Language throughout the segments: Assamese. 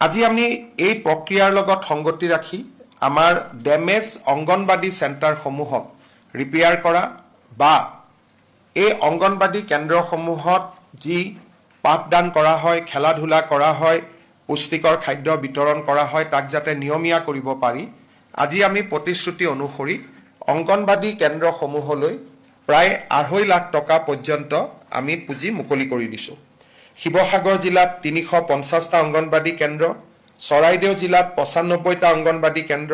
আজি আমি এই প্ৰক্ৰিয়াৰ লগত সংগতি ৰাখি আমাৰ ডেমেজ অংগনবাদী চেণ্টাৰসমূহক ৰিপেয়াৰ কৰা বা এই অংগনবাদী কেন্দ্ৰসমূহত যি পাঠদান কৰা হয়, খেলা ধূলা কৰা হয়, পুষ্টিকৰ খাদ্য বিতৰণ কৰা হয়, তাক যাতে নিয়মীয়া কৰিব পাৰি আজি আমি প্ৰতিশ্ৰুতি অনুসৰি অংগনবাদী কেন্দ্ৰসমূহলৈ প্ৰায় 2.5 লাখ টকা পৰ্যন্ত আমি পুঁজি মুকলি কৰি দিছোঁ। শিৱসাগৰ জিলাত 350টা অংগনবাদী কেন্দ্ৰ, চৰাইদেউ জিলাত 95টা অংগনবাদী কেন্দ্ৰ,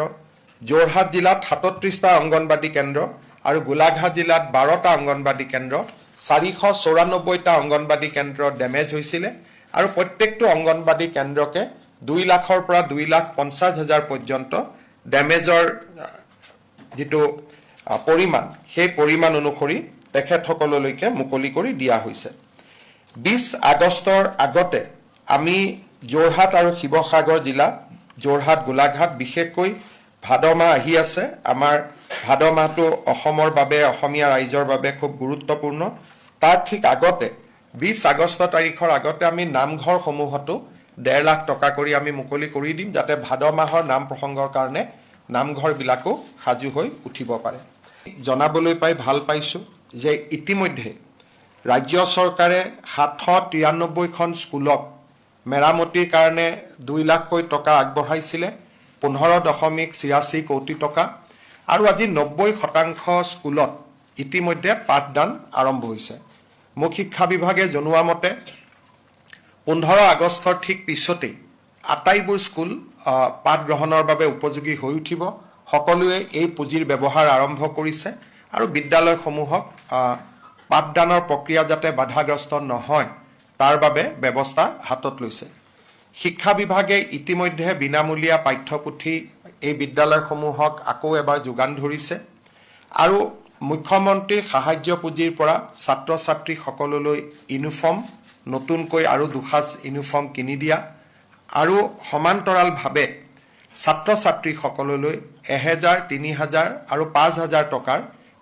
যোৰহাট জিলাত 37টা অংগনবাদী কেন্দ্ৰ আৰু গোলাঘাট জিলাত 12টা অংগনবাদী কেন্দ্ৰ, 494টা অংগনবাদী কেন্দ্ৰ ডেমেজ হৈছিলে আৰু প্ৰত্যেকটো অংগনবাদী কেন্দ্ৰকে 2 লাখৰ পৰা 2,50,000 পৰ্যন্ত ডেমেজৰ যেটো পৰিমাণ সেই পৰিমাণ অনুসৰি তেখেতসকললৈকে মুকলি কৰি দিয়া হৈছে। 20 আগষ্টৰ আগতে আমি যোৰহাট আৰু শিৱসাগৰ জিলা, যোৰহাট গোলাঘাট বিশেষকৈ ভাদ মাহ আহি আছে। আমাৰ ভাদ মাহটো অসমৰ বাবে, অসমীয়া ৰাইজৰ বাবে খুব গুৰুত্বপূৰ্ণ। তাৰ ঠিক আগতে 20 আগষ্ট তাৰিখৰ আগতে আমি নামঘৰসমূহতো 1.5 লাখ টকা কৰি আমি মুকলি কৰি দিম, যাতে ভাদ মাহৰ নাম প্ৰসংগৰ কাৰণে নামঘৰবিলাকো সাজু হৈ উঠিব পাৰে। জনাবলৈ পাই ভাল পাইছোঁ যে ইতিমধ্যে ৰাজ্য চৰকাৰে 793খন স্কুলক মেৰামতিৰ কাৰণে 2 লাখকৈ টকা আগবঢ়াইছিলে, 15.86 কোটি টকা, আৰু আজি 90% স্কুলত ইতিমধ্যে পাঠদান আৰম্ভ হৈছে। মুখ্য শিক্ষা বিভাগে জনোৱা মতে 15 আগষ্টৰ ঠিক পিছতেই আটাইবোৰ স্কুল পাঠ গ্ৰহণৰ বাবে উপযোগী হৈ উঠিব। সকলোৱে এই পুঁজিৰ ব্যৱহাৰ আৰম্ভ কৰিছে আৰু বিদ্যালয়সমূহক পাঠদানৰ প্ৰক্ৰিয়া যাতে বাধাগ্ৰস্ত নহয় তাৰ বাবে ব্যৱস্থা হাতত লৈছে। শিক্ষা বিভাগে ইতিমধ্যে বিনামূলীয়া পাঠ্যপুথি এই বিদ্যালয়সমূহক আকৌ এবাৰ যোগান ধৰিছে আৰু মুখ্যমন্ত্ৰীৰ সাহায্য পুঁজিৰ পৰা ছাত্ৰ ছাত্ৰীসকললৈ ইউনিফৰ্ম, নতুনকৈ আৰু 2 সাজ ইউনিফৰ্ম কিনি দিয়া আৰু সমান্তৰালভাৱে ছাত্ৰ ছাত্ৰীসকললৈ 1,000, 3,000 আৰু 5,000 টকাৰ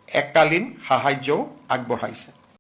এককালীন সাহায্যও আগবঢ়াইছে।